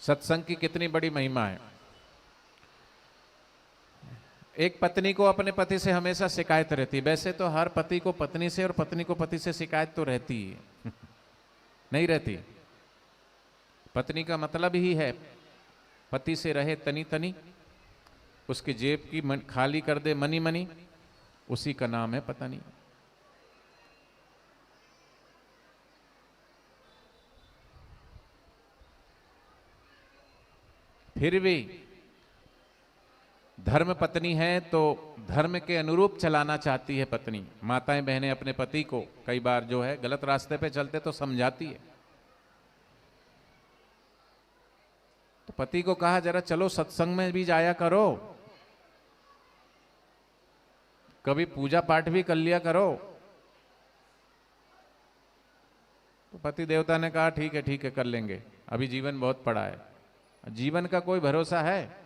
सत्संग की कितनी बड़ी महिमा है। एक पत्नी को अपने पति से हमेशा शिकायत रहती है। वैसे तो हर पति को पत्नी से और पत्नी को पति से शिकायत तो रहती है नहीं रहती। पत्नी का मतलब ही है पति से रहे तनी तनी, उसकी जेब की खाली कर दे मनी मनी, उसी का नाम है पत्नी। फिर भी धर्म पत्नी है तो धर्म के अनुरूप चलाना चाहती है पत्नी। माताएं बहनें अपने पति को कई बार जो है गलत रास्ते पे चलते तो समझाती है। तो पति को कहा जरा चलो सत्संग में भी जाया करो, कभी पूजा पाठ भी कर लिया करो। तो पति देवता ने कहा ठीक है कर लेंगे, अभी जीवन बहुत पड़ा है। जीवन का कोई भरोसा है?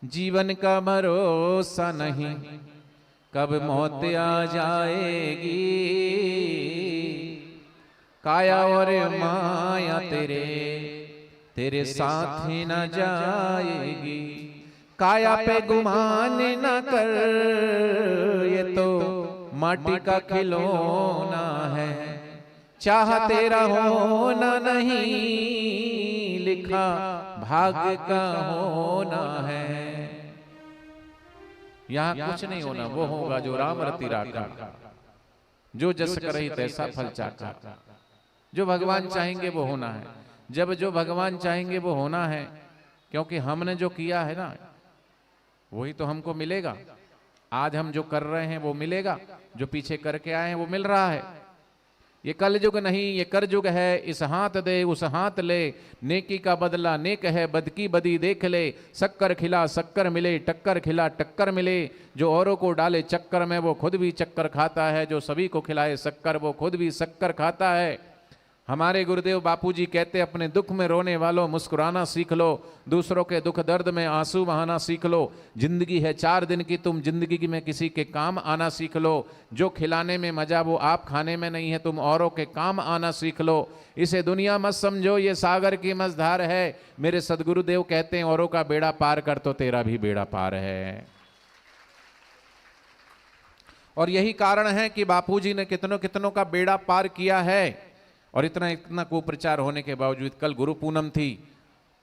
जीवन का भरोसा नहीं, कब मौत आ जाएगी। काया और माया तेरे साथ ही न जाएगी। काया पे गुमान न कर, ये तो माटी का खिलौना है। चाह तेरा होना नहीं, लिखा भाग्य का होना है। यहां कुछ नहीं होना, वो होगा जो राम रति राखा। जो जस करहि तैसा फल चाखा। जो भगवान चाहेंगे वो होना है। जब जो भगवान चाहेंगे वो होना है, क्योंकि हमने जो किया है ना वही तो हमको मिलेगा। आज हम जो कर रहे हैं वो मिलेगा, जो पीछे करके आए हैं वो मिल रहा है। ये कल युग नहीं, ये कर युग है। इस हाथ दे उस हाथ ले, नेकी का बदला नेक है, बद की बदी देख ले। शक्कर खिला शक्कर मिले, टक्कर खिला टक्कर मिले। जो औरों को डाले चक्कर में वो खुद भी चक्कर खाता है, जो सभी को खिलाए शक्कर वो खुद भी शक्कर खाता है। हमारे गुरुदेव बापूजी कहते अपने दुख में रोने वालों मुस्कुराना सीख लो, दूसरों के दुख दर्द में आंसू बहाना सीख लो। जिंदगी है 4 दिन की, तुम जिंदगी में किसी के काम आना सीख लो। जो खिलाने में मजा वो आप खाने में नहीं है, तुम औरों के काम आना सीख लो। इसे दुनिया मत समझो ये सागर की मझधार है। मेरे सदगुरुदेव कहते हैं औरों का बेड़ा पार कर तो तेरा भी बेड़ा पार है। और यही कारण है कि बापूजी ने कितनों कितनों का बेड़ा पार किया है। और इतना इतना कुप्रचार होने के बावजूद कल गुरु पूनम थी,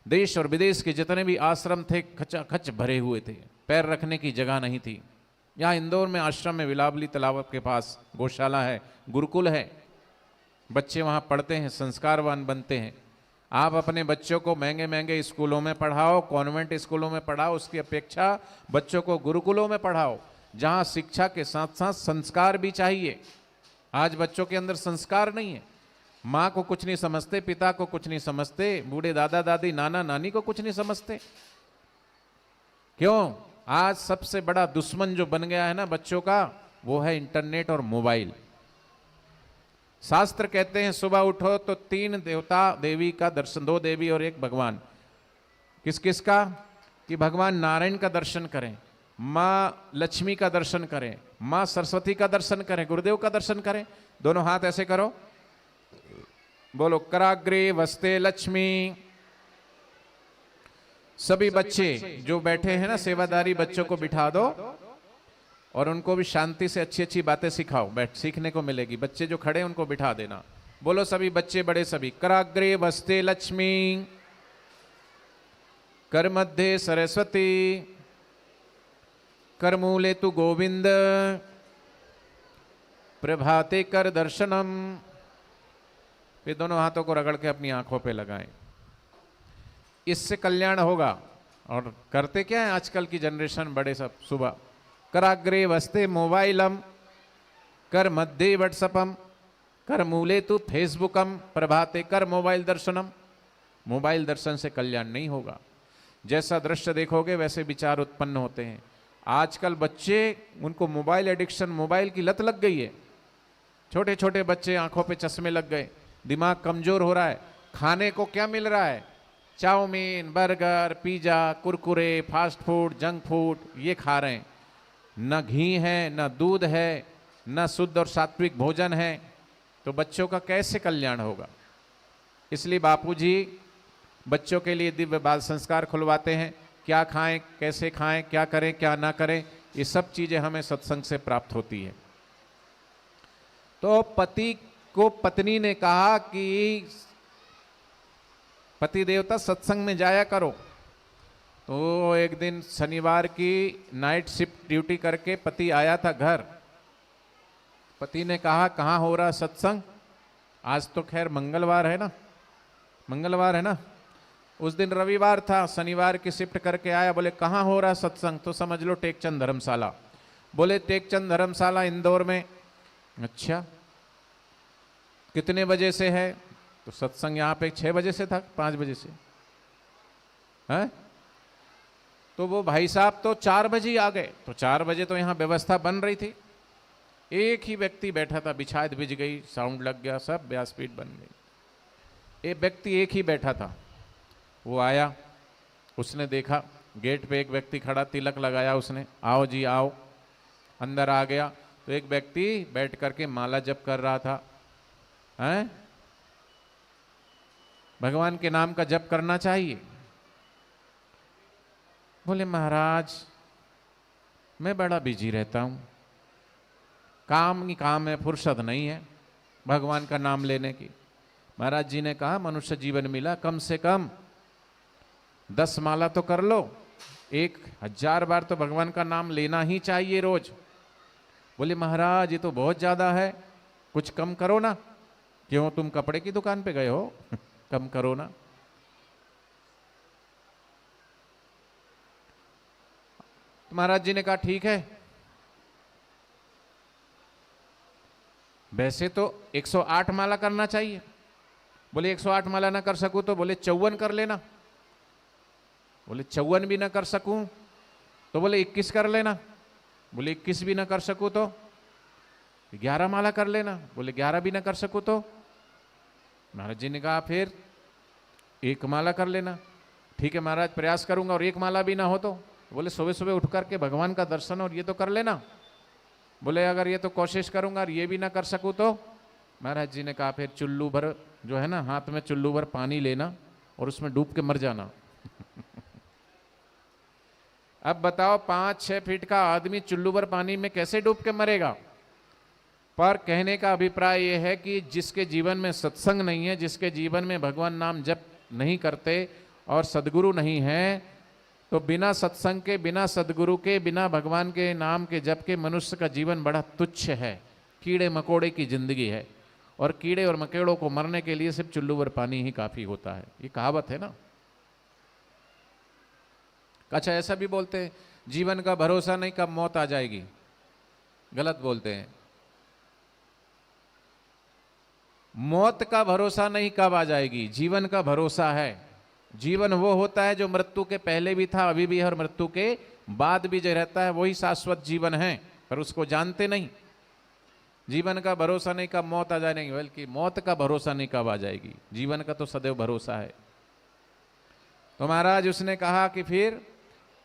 देश और विदेश के जितने भी आश्रम थे खचाखच भरे हुए थे, पैर रखने की जगह नहीं थी। यहाँ इंदौर में आश्रम में विलावली तालाब के पास गौशाला है, गुरुकुल है, बच्चे वहाँ पढ़ते हैं, संस्कारवान बनते हैं। आप अपने बच्चों को महंगे महंगे स्कूलों में पढ़ाओ, कॉन्वेंट स्कूलों में पढ़ाओ, उसकी अपेक्षा बच्चों को गुरुकुलों में पढ़ाओ, जहाँ शिक्षा के साथ साथ संस्कार भी चाहिए। आज बच्चों के अंदर संस्कार नहीं है। माँ को कुछ नहीं समझते, पिता को कुछ नहीं समझते, बूढ़े दादा दादी नाना नानी को कुछ नहीं समझते। क्यों? आज सबसे बड़ा दुश्मन जो बन गया है ना बच्चों का, वो है इंटरनेट और मोबाइल। शास्त्र कहते हैं सुबह उठो तो 3 देवता देवी का दर्शन, 2 देवी और 1 भगवान। किस किस का? कि भगवान नारायण का दर्शन करें, माँ लक्ष्मी का दर्शन करें, माँ सरस्वती का दर्शन करें, गुरुदेव का दर्शन करें। दोनों हाथ ऐसे करो, बोलो कराग्रे वस्ते लक्ष्मी। सभी बच्चे जो बैठे हैं ना, सेवादारी बच्चों को बिठा दो और उनको भी शांति से अच्छी अच्छी बातें सिखाओ, सीखने को मिलेगी। बच्चे जो खड़े हैं उनको बिठा देना। बोलो सभी बच्चे बड़े सभी, कराग्रे वस्ते लक्ष्मी, कर मध्य सरस्वती, कर मूले तु गोविंद, प्रभाते कर दर्शनम। फिर दोनों हाथों को रगड़ के अपनी आंखों पे लगाएं। इससे कल्याण होगा। और करते क्या है आजकल की जनरेशन बड़े सब, सुबह कराग्रे वस्ते मोबाइलम, कर मध्य व्हाट्सअपम, कर मूले तु फेसबुकम, प्रभाते कर मोबाइल दर्शनम। मोबाइल दर्शन से कल्याण नहीं होगा। जैसा दृश्य देखोगे वैसे विचार उत्पन्न होते हैं। आजकल बच्चे, उनको मोबाइल एडिक्शन, मोबाइल की लत लग गई है। छोटे छोटे बच्चे, आंखों पे चश्मे लग गए, दिमाग कमजोर हो रहा है। खाने को क्या मिल रहा है? Chow mein, burger, pizza, Kurkure, fast food, junk food, ये खा रहे हैं। न घी है, न दूध है, न शुद्ध और सात्विक भोजन है। तो बच्चों का कैसे कल्याण होगा? इसलिए बापूजी बच्चों के लिए दिव्य बाल संस्कार खुलवाते हैं, क्या खाएं, कैसे खाएं, क्या करें, क्या ना करें, ये सब चीजें हमें सत्संग से प्राप्त होती है। तो पति को पत्नी ने कहा कि पति देवता सत्संग में जाया करो। तो एक दिन शनिवार की नाइट शिफ्ट ड्यूटी करके पति आया था घर। पति ने कहा कहाँ हो रहा सत्संग? आज तो खैर मंगलवार है ना, मंगलवार है ना, उस दिन रविवार था, शनिवार की शिफ्ट करके आया। बोले कहाँ हो रहा सत्संग? तो समझ लो टेकचंद धर्मशाला। बोले टेकचंद धर्मशाला इंदौर में। अच्छा, कितने बजे से है? तो सत्संग यहाँ पे 6 बजे से था, 5 बजे से है। तो वो भाई साहब तो 4 बजे ही आ गए। तो 4 बजे तो यहाँ व्यवस्था बन रही थी, एक ही व्यक्ति बैठा था, बिछायत बिछ गई, साउंड लग गया, सब व्यासपीठ बन गई। एक व्यक्ति एक ही बैठा था। वो आया, उसने देखा गेट पे एक व्यक्ति खड़ा, तिलक लगाया उसने, आओ जी आओ। अंदर आ गया तो एक व्यक्ति बैठ करके माला जप कर रहा था। हैं? भगवान के नाम का जप करना चाहिए। बोले महाराज मैं बड़ा बिजी रहता हूं, काम ही काम है, फुर्सत नहीं है भगवान का नाम लेने की। महाराज जी ने कहा मनुष्य जीवन मिला, कम से कम 10 माला तो कर लो, 1000 बार तो भगवान का नाम लेना ही चाहिए रोज। बोले महाराज ये तो बहुत ज्यादा है, कुछ कम करो ना। क्यों, तुम कपड़े की दुकान पे गए हो? कम करो ना। तो महाराज जी ने कहा ठीक है। वैसे तो 108 माला करना चाहिए। बोले 108 माला ना कर सकूं तो? बोले 54 कर लेना। बोले 54 भी ना कर सकूं तो? बोले 21 कर लेना। बोले 21 भी ना कर सकूं तो? 11 माला कर लेना। बोले 11 भी ना कर सकूं तो? महाराज जी ने कहा फिर 1 माला कर लेना। ठीक है महाराज प्रयास करूंगा। और 1 माला भी ना हो तो? बोले सुबह सुबह उठ करके भगवान का दर्शन और ये तो कर लेना। बोले अगर ये तो कोशिश करूंगा और ये भी ना कर सकूं तो? महाराज जी ने कहा फिर चुल्लू भर, जो है ना, हाथ में चुल्लू भर पानी लेना और उसमें डूब के मर जाना। अब बताओ 5-6 फीट का आदमी चुल्लू भर पानी में कैसे डूब के मरेगा? पर कहने का अभिप्राय यह है कि जिसके जीवन में सत्संग नहीं है, जिसके जीवन में भगवान नाम जप नहीं करते और सदगुरु नहीं है, तो बिना सत्संग के, बिना सदगुरु के, बिना भगवान के नाम के जप के मनुष्य का जीवन बड़ा तुच्छ है, कीड़े मकोड़े की जिंदगी है। और कीड़े और मकोड़ों को मरने के लिए सिर्फ चुल्लू भर पानी ही काफी होता है। ये कहावत है ना। अच्छा ऐसा भी बोलते हैं जीवन का भरोसा नहीं कब मौत आ जाएगी, गलत बोलते हैं। मौत का भरोसा नहीं कब आ जाएगी, जीवन का भरोसा है। जीवन वो होता है जो मृत्यु के पहले भी था, अभी भी है, और मृत्यु के बाद भी जो रहता है वही शाश्वत जीवन है, पर उसको जानते नहीं। जीवन का भरोसा नहीं कब मौत आ जाए, नहीं, बल्कि मौत का भरोसा नहीं कब आ जाएगी, जीवन का तो सदैव भरोसा है। तो महाराज उसने कहा कि फिर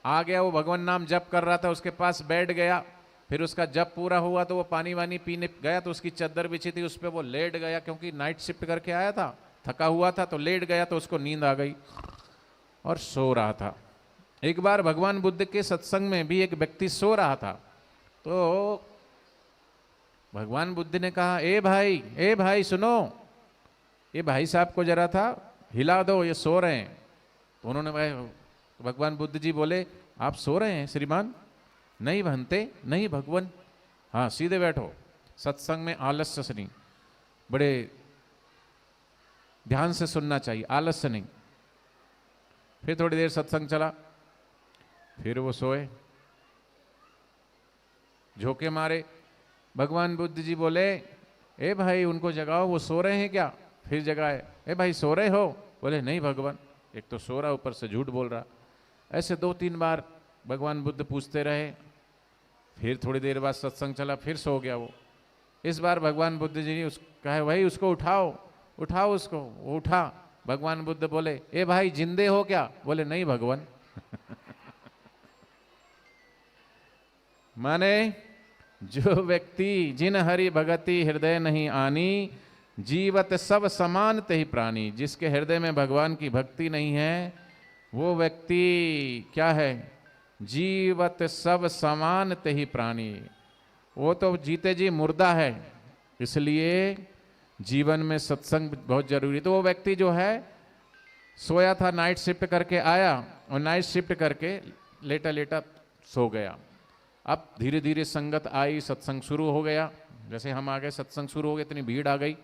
आ गया, वो भगवान नाम जप कर रहा था, उसके पास बैठ गया। फिर उसका जप पूरा हुआ तो वो पानी वानी पीने गया, तो उसकी चद्दर बिछी थी उस पर वो लेट गया, क्योंकि नाइट शिफ्ट करके आया था, थका हुआ था, तो लेट गया, तो उसको नींद आ गई और सो रहा था। एक बार भगवान बुद्ध के सत्संग में भी एक व्यक्ति सो रहा था। तो भगवान बुद्ध ने कहा ए भाई सुनो, ये भाई साहब को जरा था हिला दो, ये सो रहे हैं। तो उन्होंने, भगवान बुद्ध जी बोले आप सो रहे हैं श्रीमान? नहीं भंते, नहीं भगवान। हाँ सीधे बैठो, सत्संग में आलस्य से नहीं, बड़े ध्यान से सुनना चाहिए, आलस्य नहीं। फिर थोड़ी देर सत्संग चला, फिर वो सोए, झोंके मारे। भगवान बुद्ध जी बोले ए भाई उनको जगाओ, वो सो रहे हैं क्या? फिर जगाए, ए भाई सो रहे हो? बोले नहीं भगवान, एक तो सो रहा ऊपर से झूठ बोल रहा। ऐसे 2-3 बार भगवान बुद्ध पूछते रहे। फिर थोड़ी देर बाद सत्संग चला, फिर सो गया वो। इस बार भगवान बुद्ध जी ने कहा भाई उसको उठाओ, उठाओ उसको। वो उठा। भगवान बुद्ध बोले ए भाई जिंदे हो क्या? बोले नहीं भगवान। माने जो व्यक्ति जिन हरि भगति हृदय नहीं आनी, जीवत सब समान ते ही प्राणी। जिसके हृदय में भगवान की भक्ति नहीं है वो व्यक्ति क्या है? जीवत सब समान ते ही प्राणी, वो तो जीते जी मुर्दा है। इसलिए जीवन में सत्संग बहुत जरूरी। तो वो व्यक्ति जो है सोया था, नाइट शिफ्ट करके आया और नाइट शिफ्ट करके लेटा लेटा सो गया। अब धीरे धीरे संगत आई, सत्संग शुरू हो गया। जैसे हम आ गए सत्संग शुरू हो गया, इतनी भीड़ आ गई।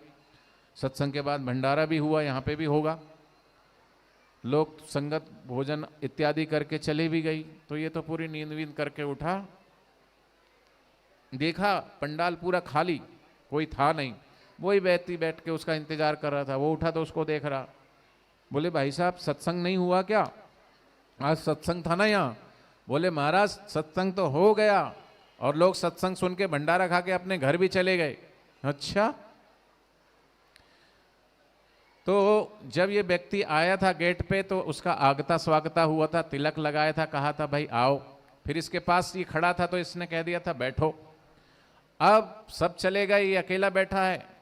सत्संग के बाद भंडारा भी हुआ, यहाँ पे भी होगा। लोग संगत भोजन इत्यादि करके चले भी गई। तो ये तो पूरी नींद वींद करके उठा, देखा पंडाल पूरा खाली, कोई था नहीं। वही व्यक्ति बैठ के उसका इंतजार कर रहा था। वो उठा तो उसको देख रहा, बोले भाई साहब सत्संग नहीं हुआ क्या? आज सत्संग था ना यहाँ। बोले महाराज सत्संग तो हो गया और लोग सत्संग सुन के भंडारा खा के अपने घर भी चले गए। अच्छा। तो जब ये व्यक्ति आया था गेट पे तो उसका आगता स्वागता हुआ था, तिलक लगाया था, कहा था भाई आओ। फिर इसके पास ये खड़ा था तो इसने कह दिया था बैठो। अब सब चले गए, ये अकेला बैठा है।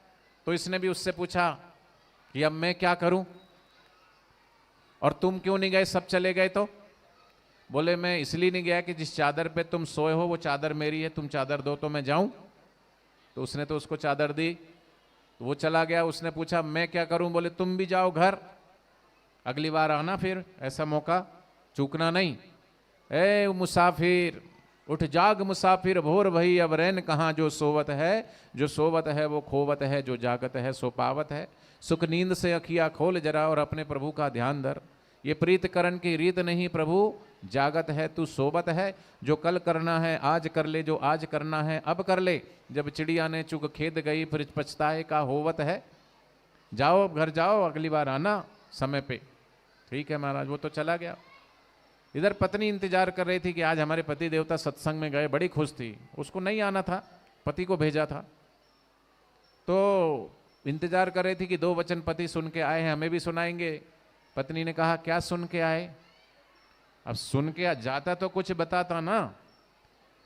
तो इसने भी उससे पूछा कि अब मैं क्या करूं और तुम क्यों नहीं गए, सब चले गए तो? बोले मैं इसलिए नहीं गया कि जिस चादर पे तुम सोए हो वो चादर मेरी है, तुम चादर दो तो मैं जाऊं। तो उसने तो उसको चादर दी, तो वो चला गया। उसने पूछा मैं क्या करूं? बोले तुम भी जाओ घर, अगली बार आना, फिर ऐसा मौका चूकना नहीं। ए मुसाफिर उठ जाग मुसाफिर, भोर भई अब रैन कहाँ, जो सोवत है, जो सोवत है वो खोवत है, जो जागत है सो पावत है। सुख नींद से अखिया खोल जरा और अपने प्रभु का ध्यान धर। ये प्रीत करण की रीत नहीं प्रभु, जागत है तू सोवत है। जो कल करना है आज कर ले, जो आज करना है अब कर ले। जब चिड़िया ने चुग खेत गई फिर पछताए का होवत है। जाओ घर जाओ, अगली बार आना समय पे। ठीक है महाराज। वो तो चला गया। इधर पत्नी इंतजार कर रही थी कि आज हमारे पति देवता सत्संग में गए, बड़ी खुश थी। उसको नहीं आना था, पति को भेजा था। तो इंतजार कर रही थी कि 2 वचन पति सुन के आए हैं, हमें भी सुनाएंगे। पत्नी ने कहा क्या सुन के आए? अब सुन के जाता तो कुछ बताता ना।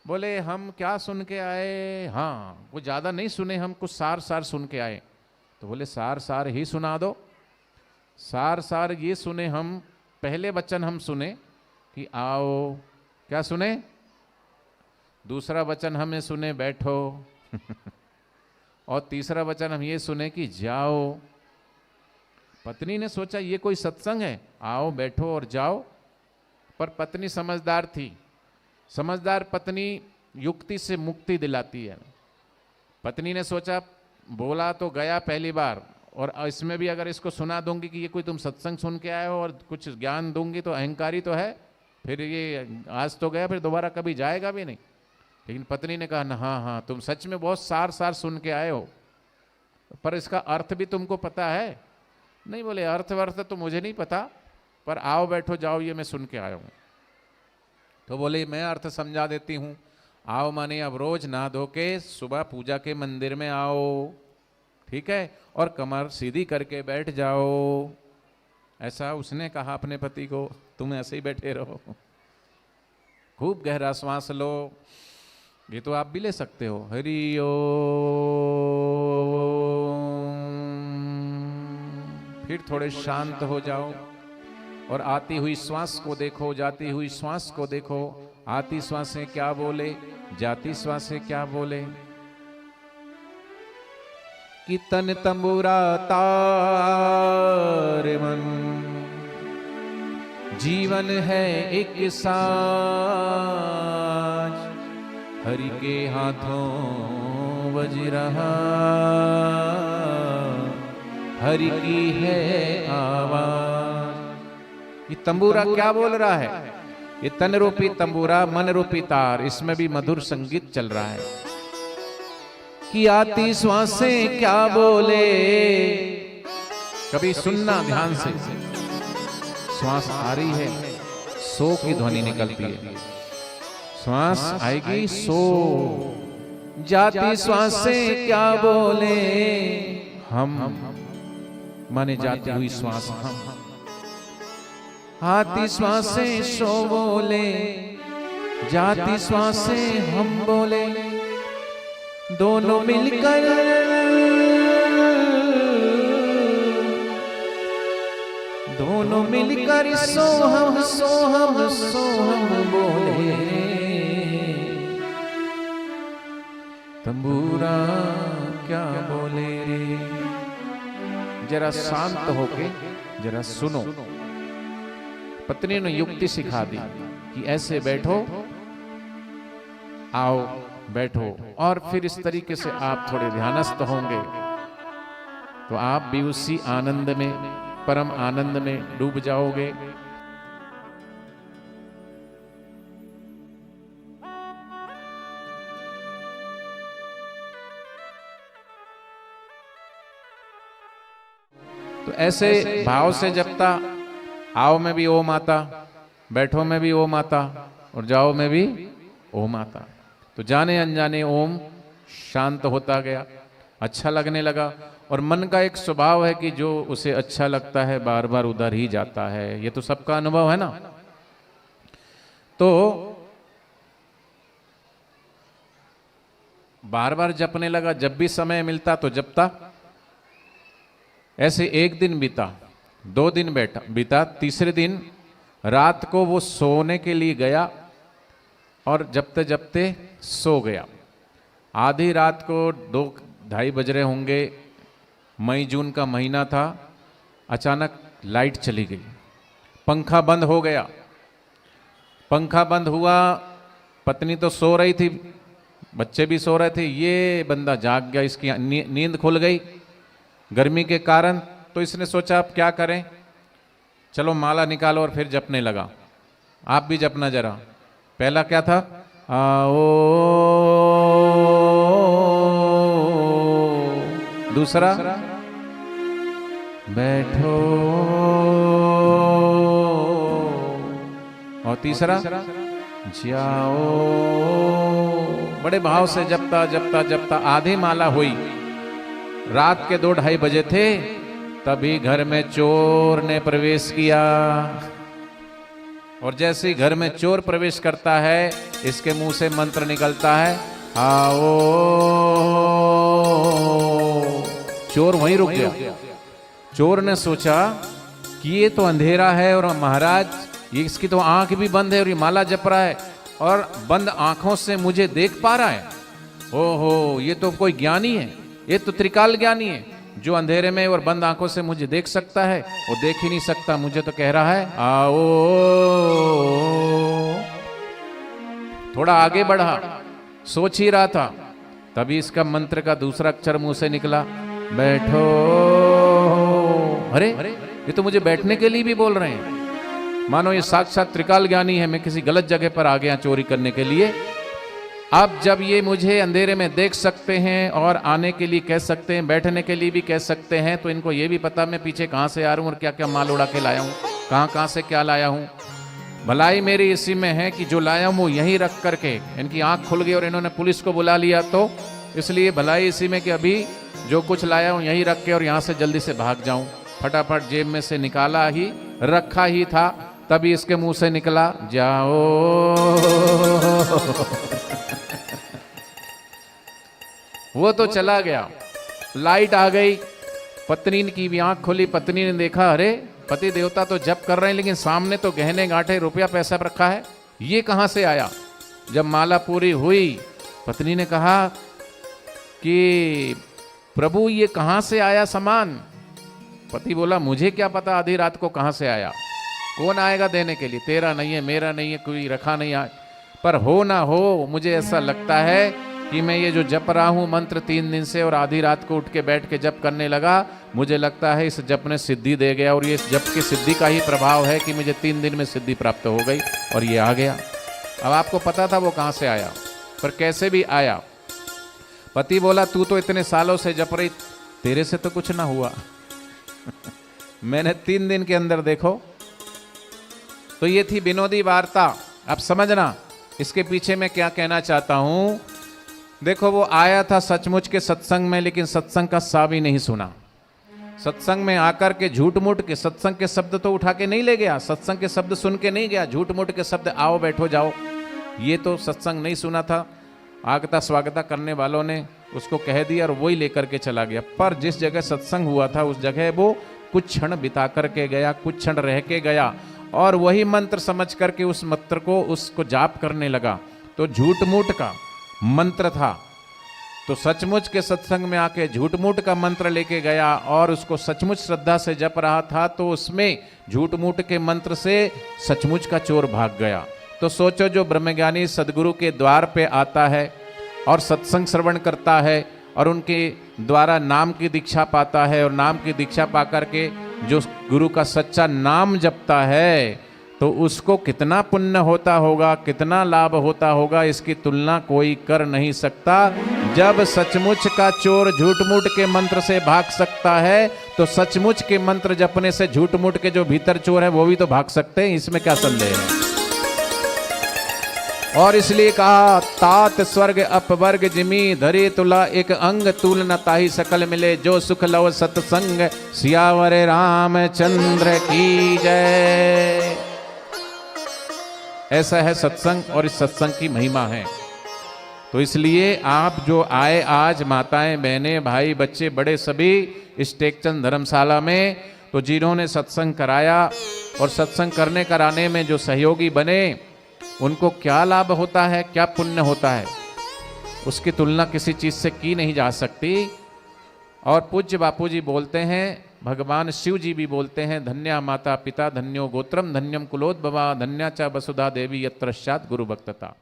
बोले हम क्या सुन के आए, हाँ वो ज्यादा नहीं सुने, हम कुछ सार सार सुन के आए। तो बोले सार सार ही सुना दो। सार सार ये सुने हम, पहले वचन हम सुने कि आओ, क्या सुने? दूसरा वचन हमें सुने बैठो और तीसरा वचन हम ये सुने कि जाओ। पत्नी ने सोचा ये कोई सत्संग है, आओ बैठो और जाओ। पर पत्नी समझदार थी। समझदार पत्नी युक्ति से मुक्ति दिलाती है। पत्नी ने सोचा बोला तो गया पहली बार, और इसमें भी अगर इसको सुना दूंगी कि ये कोई तुम सत्संग सुन के आए हो और कुछ ज्ञान दूंगी तो अहंकारी तो है, फिर ये आज तो गया फिर दोबारा कभी जाएगा भी नहीं। लेकिन पत्नी ने कहा ना, हाँ हाँ तुम सच में बहुत सार सार सुन के आए हो, पर इसका अर्थ भी तुमको पता है? नहीं। बोले अर्थ वर्थ तो मुझे नहीं पता, पर आओ बैठो जाओ ये मैं सुन के आया हूँ। तो बोले मैं अर्थ समझा देती हूँ। आओ माने अब रोज नहा धो के सुबह पूजा के मंदिर में आओ, ठीक है, और कमर सीधी करके बैठ जाओ। ऐसा उसने कहा अपने पति को। तुम ऐसे ही बैठे रहो। खूब गहरा श्वास लो। ये तो आप भी ले सकते हो। हरि ओम। फिर थोड़े शांत हो जाओ और आती हुई श्वास को देखो, जाती हुई श्वास को देखो। आती श्वासें क्या बोले, जाती श्वासें क्या बोले। कि तन तंबूरा तार मन, जीवन है एक साज, हरि के हाथों बज रहा, हरि की है आवाज। ये तंबूरा क्या बोल रहा है? ये तन रूपी तंबूरा, मन रूपी तार, इसमें भी मधुर संगीत चल रहा है। कि आती श्वासें क्या बोले, कभी सुनना ध्यान से। श्वास आ रही है, सो की ध्वनि निकलती है। श्वास आएगी सो। जाती श्वासें क्या बोले, हम माने जाती हुई श्वास हम। आती श्वासें सो बोले, जाती श्वासें हम बोले। दोनों मिलकर दोनों मिलकर सोहम सोहम सोहम बोले, तंबूरा क्या बोले रे। जरा शांत होके जरा सुनो। पत्नी ने युक्ति सिखा दी कि ऐसे बैठो, आओ बैठो, और फिर इस तरीके से आप थोड़े ध्यानस्थ होंगे तो आप भी उसी आनंद में, परम आनंद में डूब जाओगे। तो ऐसे भाव से जपता, आओ में भी ओम आता, बैठो में भी ओम आता, और जाओ में भी ओम आता। तो जाने अनजाने ओम शांत होता गया, अच्छा लगने लगा। और मन का एक स्वभाव है कि जो उसे अच्छा लगता है बार बार उधर ही जाता है, ये तो सबका अनुभव है ना। तो बार बार जपने लगा, जब भी समय मिलता तो जपता। ऐसे एक दिन बीता, 2 दिन बीता, तीसरे दिन रात को वो सोने के लिए गया और जपते जपते सो गया। आधी रात को 2-2:30 बज रहे होंगे, मई जून का महीना था। अचानक लाइट चली गई, पंखा बंद हो गया। पंखा बंद हुआ, पत्नी तो सो रही थी, बच्चे भी सो रहे थे, ये बंदा जाग गया, इसकी नींद खुल गई गर्मी के कारण। तो इसने सोचा अब क्या करें, चलो माला निकालो, और फिर जपने लगा। आप भी जपना जरा। पहला क्या था, आओ, दूसरा बैठो, और तीसरा जाओ। बड़े भाव से जपता जपता जपता आधी माला हुई। रात के 2-2:30 बजे थे, तभी घर में चोर ने प्रवेश किया। और जैसे ही घर में चोर प्रवेश करता है, इसके मुंह से मंत्र निकलता है, आओ। चोर वहीं रुक गया। चोर ने सोचा कि ये तो अंधेरा है, और महाराज ये इसकी तो आंख भी बंद है, और ये माला जप रहा है, और बंद आंखों से मुझे देख पा रहा है। ओहो, ये तो कोई ज्ञानी है, ये तो त्रिकाल ज्ञानी है, जो अंधेरे में और बंद आंखों से मुझे देख सकता है। वो देख ही नहीं सकता, मुझे तो कह रहा है आओ। थोड़ा आगे बढ़ा, सोच ही रहा था, तभी इसका मंत्र का दूसरा अक्षर मुंह से निकला, बैठो। अरे ये तो मुझे बैठने के लिए भी बोल रहे हैं, मानो ये साक्षात त्रिकाल ज्ञानी है। मैं किसी गलत जगह पर आ गया चोरी करने के लिए। अब जब ये मुझे अंधेरे में देख सकते हैं और आने के लिए कह सकते हैं, बैठने के लिए भी कह सकते हैं, तो इनको ये भी पता मैं पीछे कहाँ से आ रहा हूँ और क्या क्या माल उड़ा के लाया हूँ, कहाँ से क्या लाया हूँ। भलाई मेरी इसी में है कि जो लाया हूँ वो यहीं रख करके, इनकी आंख खुल गई और इन्होंने पुलिस को बुला लिया, तो इसलिए भलाई इसी में कि अभी जो कुछ लाया हूँ यहीं रख के और यहाँ से जल्दी से भाग जाऊँ। फटाफट जेब में से निकाला ही, रखा ही था, तभी इसके मुंह से निकला, जाओ। वो तो चला गया। लाइट आ गई, पत्नी की भी आंख खुली। पत्नी ने देखा, अरे पति देवता तो जप कर रहे हैं, लेकिन सामने तो गहने गांठे रुपया पैसा रखा है, ये कहां से आया। जब माला पूरी हुई, पत्नी ने कहा कि प्रभु ये कहां से आया सामान। पति बोला, मुझे क्या पता आधी रात को कहां से आया, कौन आएगा देने के लिए, तेरा नहीं है, मेरा नहीं है, कोई रखा नहीं है। पर हो ना हो, मुझे ऐसा लगता है कि मैं ये जो जप रहा हूं मंत्र 3 दिन से, और आधी रात को उठ के बैठ के जप करने लगा, मुझे लगता है इस जप ने सिद्धि दे गया, और ये जप की सिद्धि का ही प्रभाव है कि मुझे 3 दिन में सिद्धि प्राप्त हो गई और ये आ गया। अब आपको पता था वो कहां से आया, पर कैसे भी आया। पति बोला, तू तो इतने सालों से जप रही, तेरे से तो कुछ ना हुआ। मैंने 3 दिन के अंदर देखो। तो ये थी विनोदी वार्ता। अब समझना इसके पीछे मैं क्या कहना चाहता हूं। देखो, वो आया था सचमुच के सत्संग में, लेकिन सत्संग का सा भी नहीं सुना। सत्संग में आकर के झूठ मूठ के सत्संग के शब्द तो उठा के नहीं ले गया, सत्संग के शब्द सुन के नहीं गया, झूठ मूठ के शब्द आओ बैठो जाओ, ये तो सत्संग नहीं सुना था। आगता स्वागता करने वालों ने उसको कह दिया और वही लेकर के चला गया। पर जिस जगह सत्संग हुआ था उस जगह वो कुछ क्षण बिता करके गया, कुछ क्षण रह के गया और वही मंत्र समझ करके उस मंत्र को उसको जाप करने लगा। तो झूठ मूठ का मंत्र था, तो सचमुच के सत्संग में आके झूठ मूठ का मंत्र लेके गया और उसको सचमुच श्रद्धा से जप रहा था, तो उसमें झूठ मूठ के मंत्र से सचमुच का चोर भाग गया। तो सोचो, जो ब्रह्मज्ञानी सदगुरु के द्वार पे आता है और सत्संग श्रवण करता है और उनके द्वारा नाम की दीक्षा पाता है और नाम की दीक्षा पा करके जो गुरु का सच्चा नाम जपता है, तो उसको कितना पुण्य होता होगा, कितना लाभ होता होगा, इसकी तुलना कोई कर नहीं सकता। जब सचमुच का चोर झूठ मूठ के मंत्र से भाग सकता है, तो सचमुच के मंत्र जपने से झूठ मूठ के जो भीतर चोर है वो भी तो भाग सकते हैं, इसमें क्या संदेह है। और इसलिए कहा, तात स्वर्ग अपवर्ग जिमी धरे तुला एक अंग तुल न ताही सकल मिले, जो सुख लव सत्संग सियावर रामचंद्र की जय। ऐसा है सत्संग और इस सत्संग की महिमा है। तो इसलिए आप जो आए आज, माताएं बहनें भाई बच्चे बड़े सभी इस टेकचंद धर्मशाला में, तो जिन्होंने सत्संग कराया और सत्संग करने कराने में जो सहयोगी बने, उनको क्या लाभ होता है, क्या पुण्य होता है, उसकी तुलना किसी चीज से की नहीं जा सकती। और पूज्य बापूजी बोलते हैं, भगवान शिव जी भी बोलते हैं, धन्या माता पिता धन्यो गोत्रम धन्यम कुलोद्भवा धन्या च वसुधा देवी यत्र स्यात् गुरु भक्तता।